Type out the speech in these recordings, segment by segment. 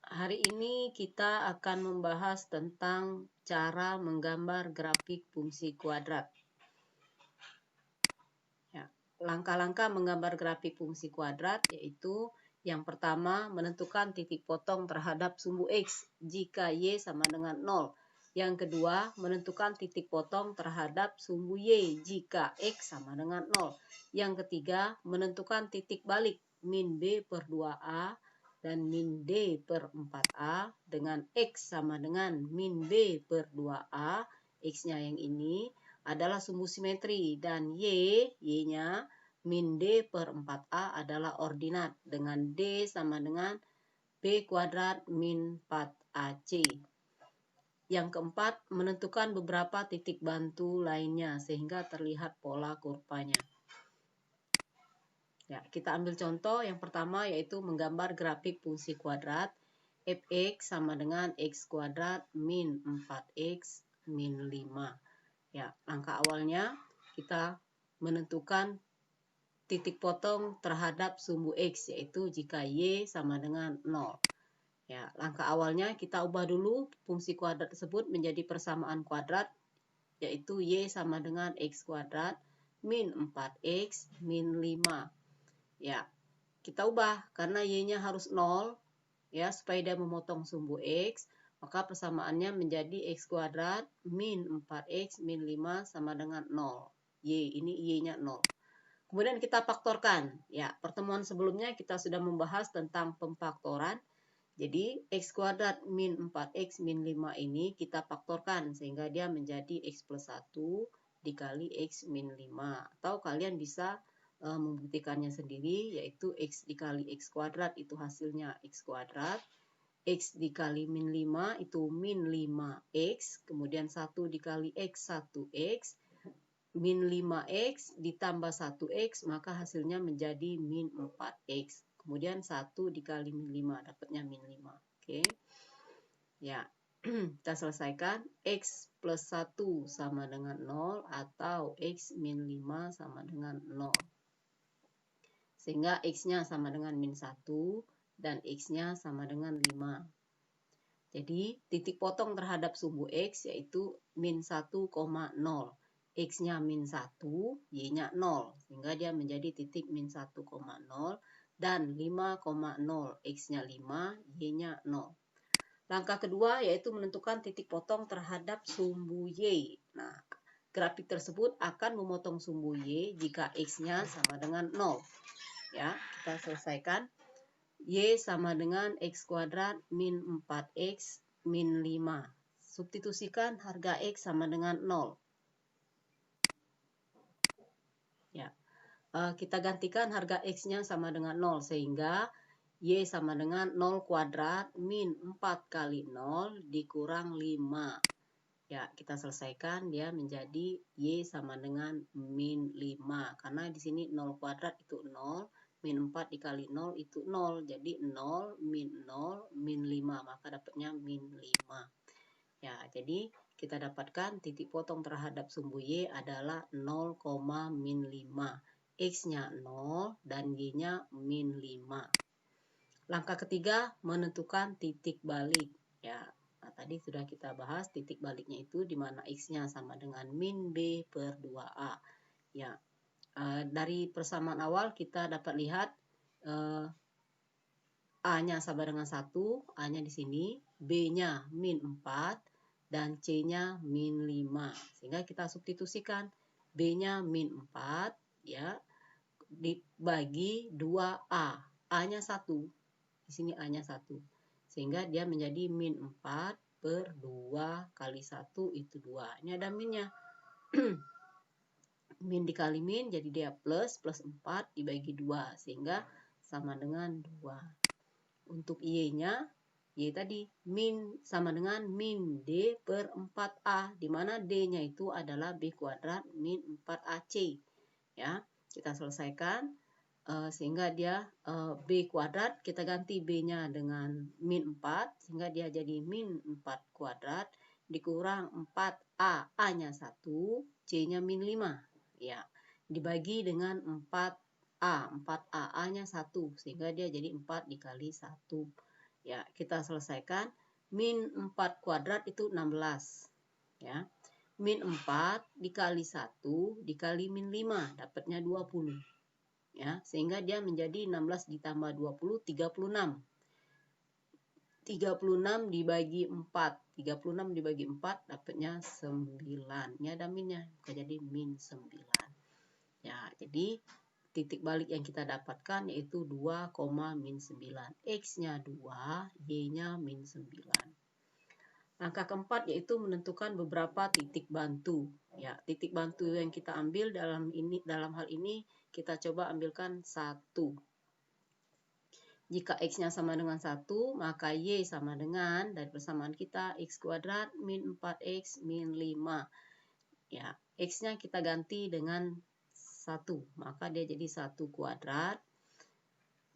Hari ini kita akan membahas tentang cara menggambar grafik fungsi kuadrat. Ya, langkah-langkah menggambar grafik fungsi kuadrat yaitu yang pertama menentukan titik potong terhadap sumbu X jika Y sama dengan 0. Yang kedua menentukan titik potong terhadap sumbu Y jika X sama dengan 0. Yang ketiga menentukan titik balik min B per 2A dan min D per 4A dengan X sama dengan min B per 2A, X-nya yang ini adalah sumbu simetri dan Y-nya min D per 4A adalah ordinat dengan D sama dengan B kuadrat min 4AC. Yang keempat, menentukan beberapa titik bantu lainnya sehingga terlihat pola kurvanya. Ya, kita ambil contoh yang pertama yaitu menggambar grafik fungsi kuadrat fx sama dengan x kuadrat min 4x min 5. Ya, langkah awalnya kita menentukan titik potong terhadap sumbu x yaitu jika y sama dengan 0. Ya, langkah awalnya kita ubah dulu fungsi kuadrat tersebut menjadi persamaan kuadrat yaitu y sama dengan x kuadrat min 4x min 5. Ya, kita ubah karena y-nya harus 0 ya supaya dia memotong sumbu x, maka persamaannya menjadi x kuadrat min 4x min 5 sama dengan 0. Ini y-nya 0. Kemudian kita faktorkan. Ya, pertemuan sebelumnya kita sudah membahas tentang pemfaktoran. Jadi x kuadrat min 4x min 5 ini kita faktorkan sehingga dia menjadi x plus 1 dikali x min 5. Atau kalian bisa membuktikannya sendiri yaitu x dikali x kuadrat itu hasilnya x kuadrat. X dikali min 5 itu min 5x. Kemudian 1 dikali x 1x. Min 5x ditambah 1x maka hasilnya menjadi min 4x. Kemudian 1 dikali min 5 dapatnya min 5. Oke. Ya, kita selesaikan. X plus 1 sama dengan 0 atau x min 5 sama dengan 0. Sehingga x-nya sama dengan min 1 dan x-nya sama dengan 5. Jadi titik potong terhadap sumbu x yaitu min 1,0. X-nya min 1, Y-nya 0. Sehingga dia menjadi titik min 1,0 dan 5,0. X-nya 5, Y-nya 0. Langkah kedua yaitu menentukan titik potong terhadap sumbu Y. Nah, grafik tersebut akan memotong sumbu Y jika X-nya sama dengan 0. Ya, kita selesaikan. Y sama dengan X kuadrat min 4X min 5. Substitusikan harga X sama dengan 0. Ya, kita gantikan harga X-nya sama dengan 0 sehingga Y sama dengan 0 kuadrat min 4 kali 0 dikurang 5. Ya, kita selesaikan dia menjadi Y sama dengan min 5. Karena di sini 0 kuadrat itu 0, min 4 dikali 0 itu 0. Jadi 0 min 5, maka dapatnya min 5. Ya, jadi kita dapatkan titik potong terhadap sumbu Y adalah 0, min 5. X-nya 0 dan Y-nya min 5. Langkah ketiga, menentukan titik balik. Ya, nah, tadi sudah kita bahas titik baliknya itu di mana X-nya sama dengan min B per 2A. Ya, dari persamaan awal kita dapat lihat A-nya sama dengan 1, A-nya di sini, B-nya min 4, dan C-nya min 5. Sehingga kita substitusikan B-nya min 4, ya, dibagi 2A. A-nya 1. Di sini A-nya 1. Sehingga dia menjadi min 4 per 2 kali 1 itu 2. Ini ada minnya. Min dikali min jadi dia plus 4 dibagi 2. Sehingga sama dengan 2. Untuk Y-nya, Y tadi min sama dengan min D per 4A. Di mana D-nya itu adalah B kuadrat min 4AC. Ya, kita selesaikan. Sehingga dia B kuadrat, kita ganti B-nya dengan min 4. Sehingga dia jadi min 4 kuadrat dikurang 4A. A-nya 1, C-nya min 5. Ya, dibagi dengan 4A. 4A, A-nya 1. Sehingga dia jadi 4 dikali 1. Ya, kita selesaikan. Min 4 kuadrat itu 16. Ya. Min 4 dikali 1 dikali min 5, dapatnya 20. Ya, sehingga dia menjadi 16 ditambah 20, 36. 36 dibagi 4. 36 dibagi 4 dapatnya 9. Ini ada minnya, maka jadi min 9. Ya, jadi titik balik yang kita dapatkan yaitu 2, min 9. X-nya 2, Y-nya min 9. Langkah keempat yaitu menentukan beberapa titik bantu. Ya, titik bantu yang kita ambil dalam hal ini kita coba ambilkan 1. Jika X-nya sama dengan 1, maka Y sama dengan, dari persamaan kita, X kuadrat min 4X min 5. Ya, X-nya kita ganti dengan 1, maka dia jadi 1 kuadrat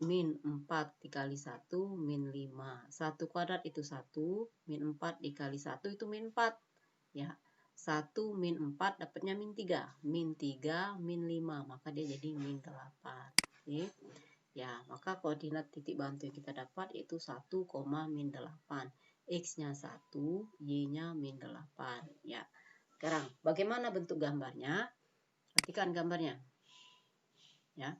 min 4 dikali 1 min 5. 1 kuadrat itu 1, min 4 dikali 1 itu min 4. Ya, 1 min 4 dapatnya min 3. Min 3 min 5, maka dia jadi min 8. Oke. Ya, maka koordinat titik bantu yang kita dapat yaitu 1, min 8. X-nya 1, Y-nya min 8. Ya. Sekarang, bagaimana bentuk gambarnya? Perhatikan gambarnya. Ya.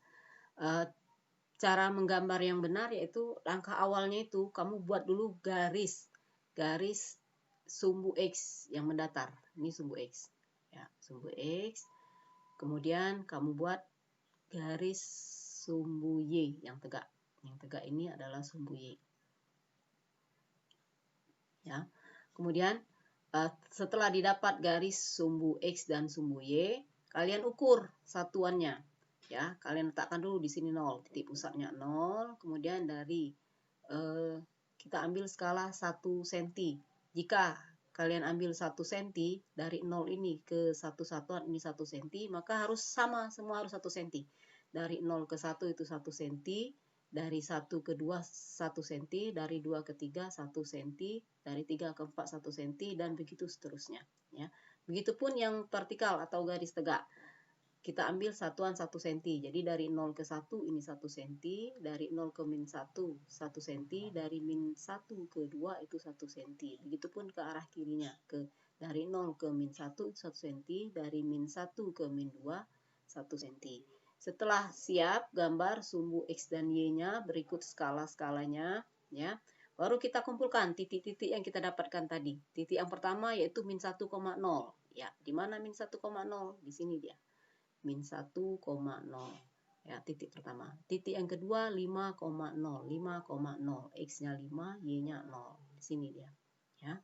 Cara menggambar yang benar yaitu langkah awalnya itu kamu buat dulu garis sumbu X yang mendatar. Ini sumbu X. Ya, sumbu X. Kemudian kamu buat garis sumbu Y yang tegak. Yang tegak ini adalah sumbu Y. Ya. Kemudian setelah didapat garis sumbu X dan sumbu Y, kalian ukur satuannya. Ya, kalian letakkan dulu di sini 0, titik pusatnya 0. Kemudian dari kita ambil skala 1 cm. Jika kalian ambil 1 cm dari 0 ini ke 1 satuan ini 1 cm, maka harus sama, semua harus 1 cm. Dari 0 ke 1 itu 1 cm, dari 1 ke 2 1 cm, dari 2 ke 3 1 cm, dari 3 ke 4 1 cm, dan begitu seterusnya. Ya. Begitupun yang vertikal atau garis tegak. Kita ambil satuan 1 cm. Jadi dari 0 ke 1 ini 1 cm, dari 0 ke min 1 1 cm, dari min 1 ke 2 itu 1 cm. Begitupun ke arah kirinya. Dari 0 ke min 1 itu 1 cm, dari min 1 ke min 2 1 cm. Setelah siap gambar sumbu X dan Y-nya, berikut skala-skalanya, ya. Baru kita kumpulkan titik-titik yang kita dapatkan tadi. Titik yang pertama yaitu min 1,0. Ya, di mana min 1,0? Di sini dia. Min 1,0. Ya, titik pertama. Titik yang kedua 5,0. 5,0. X-nya 5, Y-nya 0. Di sini dia. Ya.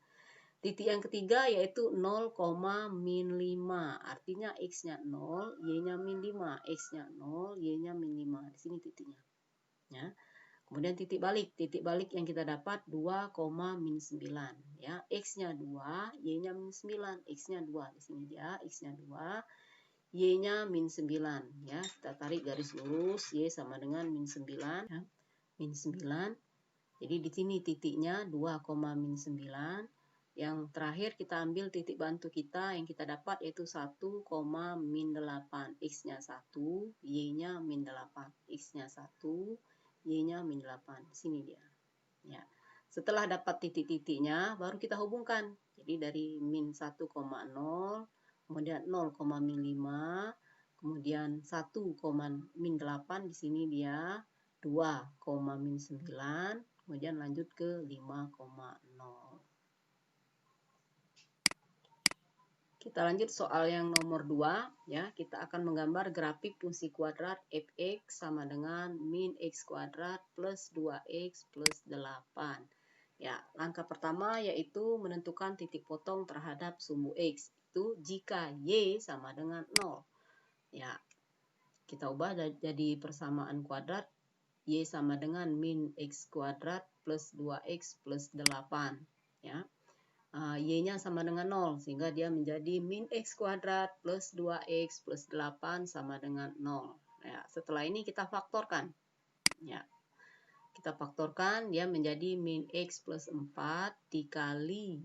Titik yang ketiga yaitu 0, min 5. Artinya X-nya 0, Y-nya min 5. X-nya 0, Y-nya min 5. Di sini titiknya. Ya. Kemudian titik balik yang kita dapat 2, min 9. Ya. X-nya 2, Y-nya min 9. X-nya 2. Di sini dia, X-nya 2. Y-nya min 9. Ya. Kita tarik garis lurus, Y sama dengan min 9. Ya. Min 9. Jadi di sini titiknya 2, min 9. Yang terakhir kita ambil titik bantu kita yang kita dapat yaitu 1, min 8. X-nya 1, Y-nya min 8. X-nya 1, Y-nya min 8. Di sini dia. Ya. Setelah dapat titik-titiknya, baru kita hubungkan. Jadi dari min 1,0, kemudian 0, min 5, kemudian 1, min 8, di sini dia 2, min 9, kemudian lanjut ke 5,0. Kita lanjut soal yang nomor 2. Ya, kita akan menggambar grafik fungsi kuadrat f(x) sama dengan min x kuadrat plus 2x plus 8. Ya, langkah pertama yaitu menentukan titik potong terhadap sumbu x. Itu jika y sama dengan 0. Ya, kita ubah jadi persamaan kuadrat. Y sama dengan min x kuadrat plus 2x plus 8. Ya. Y-nya sama dengan 0, sehingga dia menjadi min x kuadrat plus 2x plus 8 sama dengan 0. Ya, setelah ini kita faktorkan. Ya, kita faktorkan, dia menjadi min x plus 4 dikali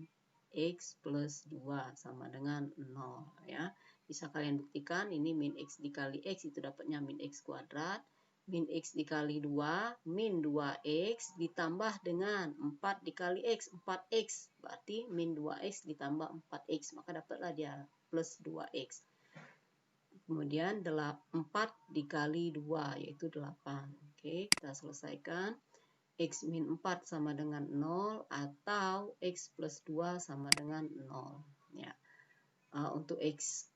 x plus 2 sama dengan 0. Ya. Bisa kalian buktikan, ini min x dikali x itu dapatnya min x kuadrat. min X dikali 2, min 2X ditambah dengan 4 dikali X, 4X. Berarti min 2X ditambah 4X, maka dapatlah dia plus 2X. Kemudian 4 dikali 2, yaitu 8. Oke, kita selesaikan. X min 4 sama dengan 0, atau X plus 2 sama dengan 0. Ya. Untuk X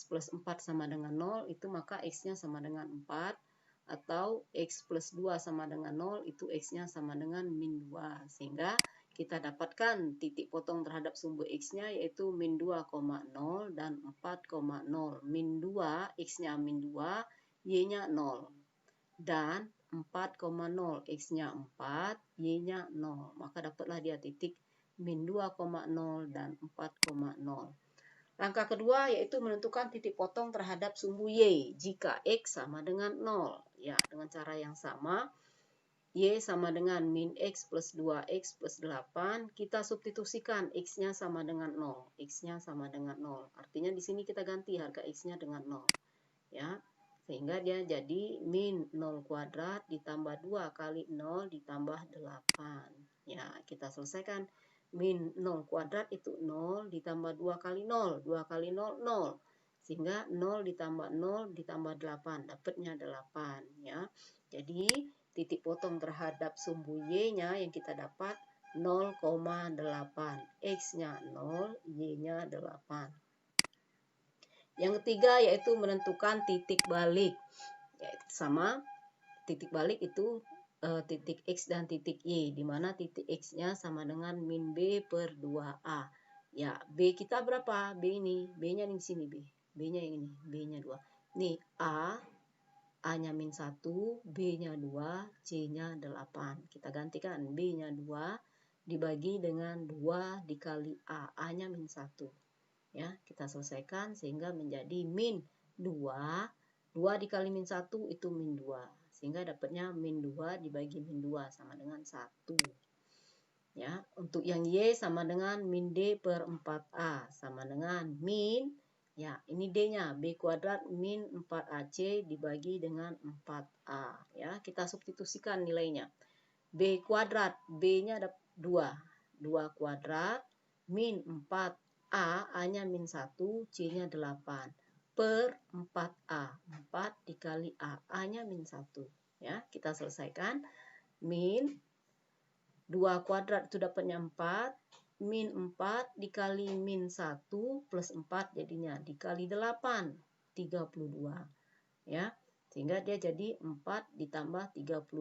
plus 4 sama dengan 0, itu maka X-nya sama dengan 4. Atau X plus 2 sama dengan 0, itu X-nya sama dengan min 2. Sehingga kita dapatkan titik potong terhadap sumbu X-nya yaitu min 2,0 dan 4,0. Min 2, X-nya min 2, Y-nya 0. Dan 4,0, X-nya 4, Y-nya 0. Maka dapatlah dia titik min 2,0 dan 4,0. Langkah kedua yaitu menentukan titik potong terhadap sumbu Y jika X sama dengan 0. Ya, dengan cara yang sama, Y sama dengan min X plus 2X plus 8. Kita substitusikan X-nya sama dengan 0. X-nya sama dengan 0. Artinya di sini kita ganti harga X-nya dengan 0. Ya, sehingga dia jadi min 0 kuadrat ditambah 2 kali 0 ditambah 8. Ya, kita selesaikan. Min 0 kuadrat itu 0 ditambah 2 kali 0. 2 kali 0, 0. Sehingga 0 ditambah 0 ditambah 8. Dapatnya 8. Ya. Jadi, titik potong terhadap sumbu Y-nya yang kita dapat 0,8. X-nya 0, Y-nya 8. Yang ketiga yaitu menentukan titik balik. Yaitu sama, titik balik itu titik X dan titik Y, di mana titik X-nya sama dengan min B per 2A. Ya, B kita berapa? B ini, B-nya di sini B. B-nya yang ini, B-nya 2. Nih, A-nya min 1, B-nya 2, C-nya 8. Kita gantikan B-nya 2 dibagi dengan 2 dikali A. A-nya min 1. Ya, kita selesaikan sehingga menjadi min 2. 2 dikali min 1 itu min 2. Sehingga dapatnya min 2 dibagi min 2 sama dengan 1. Ya, untuk yang Y sama dengan min D per 4A sama dengan min, ya ini D-nya, B kuadrat min 4AC dibagi dengan 4A. Ya, kita substitusikan nilainya. B kuadrat, B-nya ada 2. 2 kuadrat min 4A, A-nya min 1, C-nya 8. Per 4A. 4 dikali A. A-nya min 1. Ya, kita selesaikan. Min 2 kuadrat itu dapatnya 4. Min 4 dikali min 1 plus 4 jadinya. Dikali 8. 32. Ya, sehingga dia jadi 4 ditambah 32.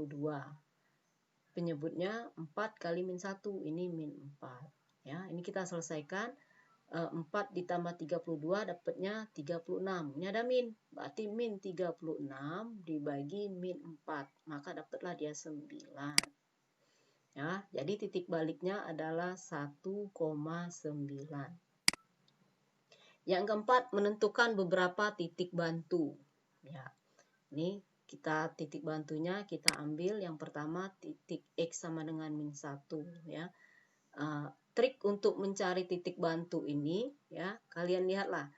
Penyebutnya 4 kali min 1, ini min 4. Ya, ini kita selesaikan. 4 ditambah 32 dapatnya 36. Ini ada min, berarti min 36 dibagi min 4. Maka dapatlah dia 9. Ya, jadi titik baliknya adalah 1,9. Yang keempat, menentukan beberapa titik bantu. Ya, ini kita titik bantunya kita ambil yang pertama titik X sama dengan min 1 ya. Trik untuk mencari titik bantu ini ya, kalian lihatlah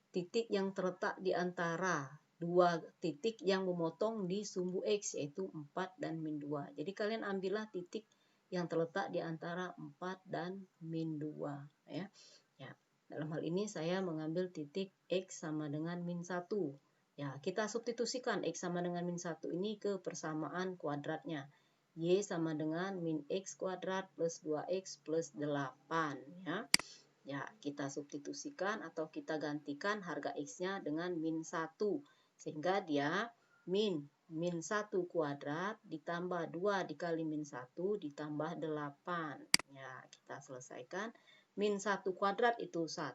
titik yang terletak di antara dua titik yang memotong di sumbu X yaitu 4 dan min 2. Jadi kalian ambillah titik yang terletak di antara 4 dan min 2 ya. Ya, dalam hal ini saya mengambil titik X sama dengan min 1. Ya, kita substitusikan X sama dengan min 1 ini ke persamaan kuadratnya. Y sama dengan min X kuadrat plus 2X plus 8. Ya, ya kita substitusikan atau kita gantikan harga X-nya dengan min 1. Sehingga dia min 1 kuadrat ditambah 2 dikali min 1 ditambah 8. Ya, kita selesaikan. Min 1 kuadrat itu 1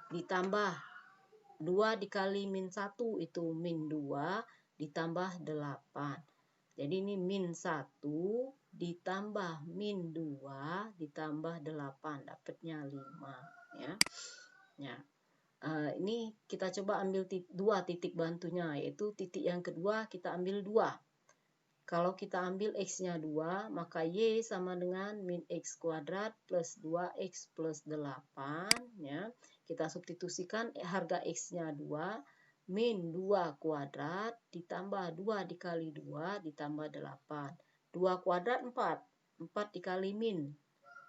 ditambah 2 dikali min 1 itu min 2 ditambah 8. Jadi ini min 1 ditambah min 2 ditambah 8. Dapatnya 5. Ya. Ya. Ini kita coba ambil dua titik bantunya. Yaitu titik yang kedua kita ambil 2. Kalau kita ambil X-nya 2, maka Y sama dengan min X kuadrat plus 2X plus 8. Ya. Kita substitusikan harga X-nya 2. min 2 kuadrat ditambah 2 dikali 2 ditambah 8. 2 kuadrat 4. 4 dikali min.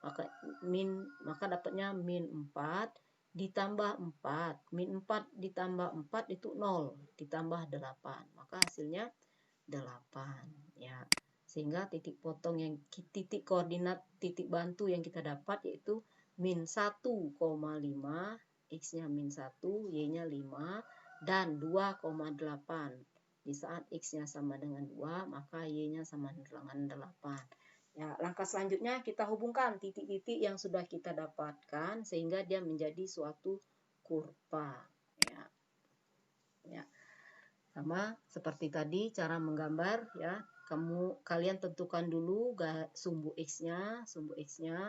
Maka dapatnya min 4 ditambah 4. Min 4 ditambah 4 itu 0 ditambah 8. Maka hasilnya 8 ya. Sehingga titik potong yang titik koordinat titik bantu yang kita dapat yaitu min 1,5, X-nya min 1, Y-nya 5, dan 2,8. Di saat X-nya sama dengan 2, maka Y-nya sama dengan 8. Ya, langkah selanjutnya kita hubungkan titik-titik yang sudah kita dapatkan sehingga dia menjadi suatu kurva. Ya. Ya. Sama seperti tadi cara menggambar ya. Kalian tentukan dulu sumbu X-nya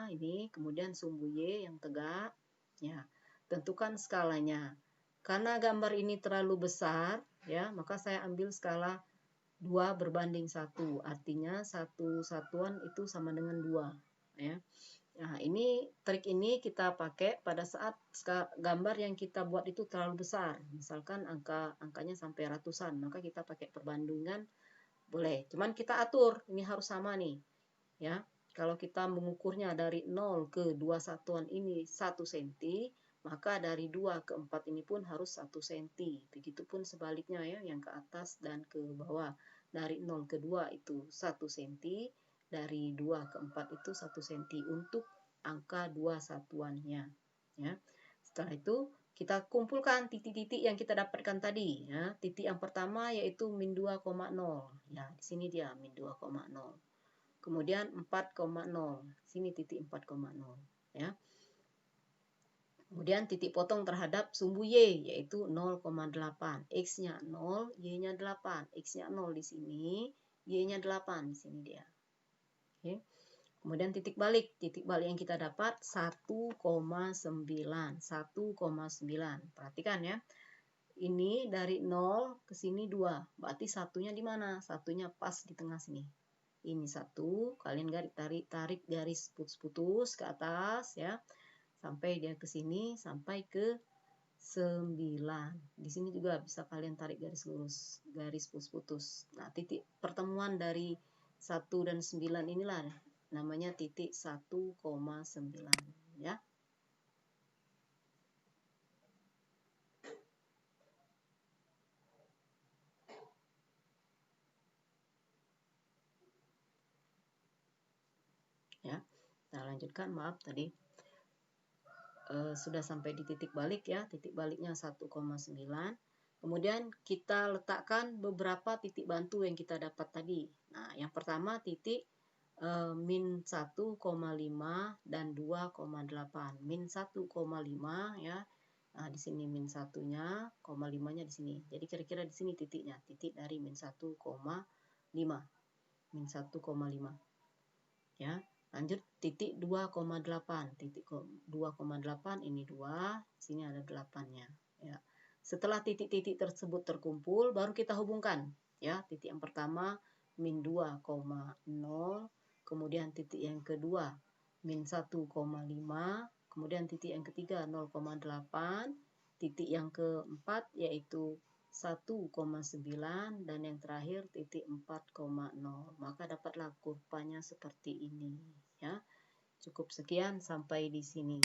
ini, kemudian sumbu Y yang tegak. Ya, tentukan skalanya. Karena gambar ini terlalu besar, ya, maka saya ambil skala 2 berbanding 1. Artinya satu satuan itu sama dengan 2, ya. Nah, trik ini kita pakai pada saat gambar yang kita buat itu terlalu besar. Misalkan angkanya sampai ratusan, maka kita pakai perbandingan boleh. Cuman kita atur, ini harus sama nih. Ya. Kalau kita mengukurnya dari 0 ke 2 satuan ini 1 cm, maka dari 2 ke 4 ini pun harus 1 cm. Begitupun sebaliknya ya, yang ke atas dan ke bawah. Dari 0 ke 2 itu 1 cm, dari 2 ke 4 itu 1 cm untuk angka 2 satuannya. Ya. Setelah itu kita kumpulkan titik-titik yang kita dapatkan tadi. Ya. Titik yang pertama yaitu min 2,0. Ya, di sini dia min 2,0. Kemudian 4,0. Sini titik 4,0. Ya. Kemudian titik potong terhadap sumbu Y yaitu 0,8. X-nya 0, Y-nya 8. X-nya 0 di sini, Y-nya 8 di sini dia. Oke. Kemudian titik balik yang kita dapat 1,9. 1,9. Perhatikan ya. Ini dari 0 ke sini 2. Berarti satunya di mana? Satunya pas di tengah sini. Ini 1, kalian tarik garis putus-putus ke atas ya. Sampai dia ke sini, sampai ke 9. Di sini juga bisa kalian tarik garis lurus, garis putus-putus. Nah, titik pertemuan dari 1 dan 9 inilah namanya titik 1,9 ya. Ya. Kita lanjutkan, maaf tadi sudah sampai di titik balik ya, titik baliknya 1,9. Kemudian kita letakkan beberapa titik bantu yang kita dapat tadi. Nah, yang pertama titik min 1,5 dan 2,8. Min 1,5 ya. Nah, di sini min 1-nya, 5-nya di sini. Jadi kira-kira di sini titiknya, titik dari min 1,5. Min 1,5. Ya. Lanjut titik 2,8. Titik 2,8 ini 2, sini ada 8-nya. Ya. Setelah titik-titik tersebut terkumpul, baru kita hubungkan. Ya, titik yang pertama min 2,0, kemudian titik yang kedua min 1,5, kemudian titik yang ketiga 0,8, titik yang keempat yaitu 1,9 dan yang terakhir titik 4,0. Maka dapatlah kurvanya seperti ini ya. Cukup sekian sampai di sini.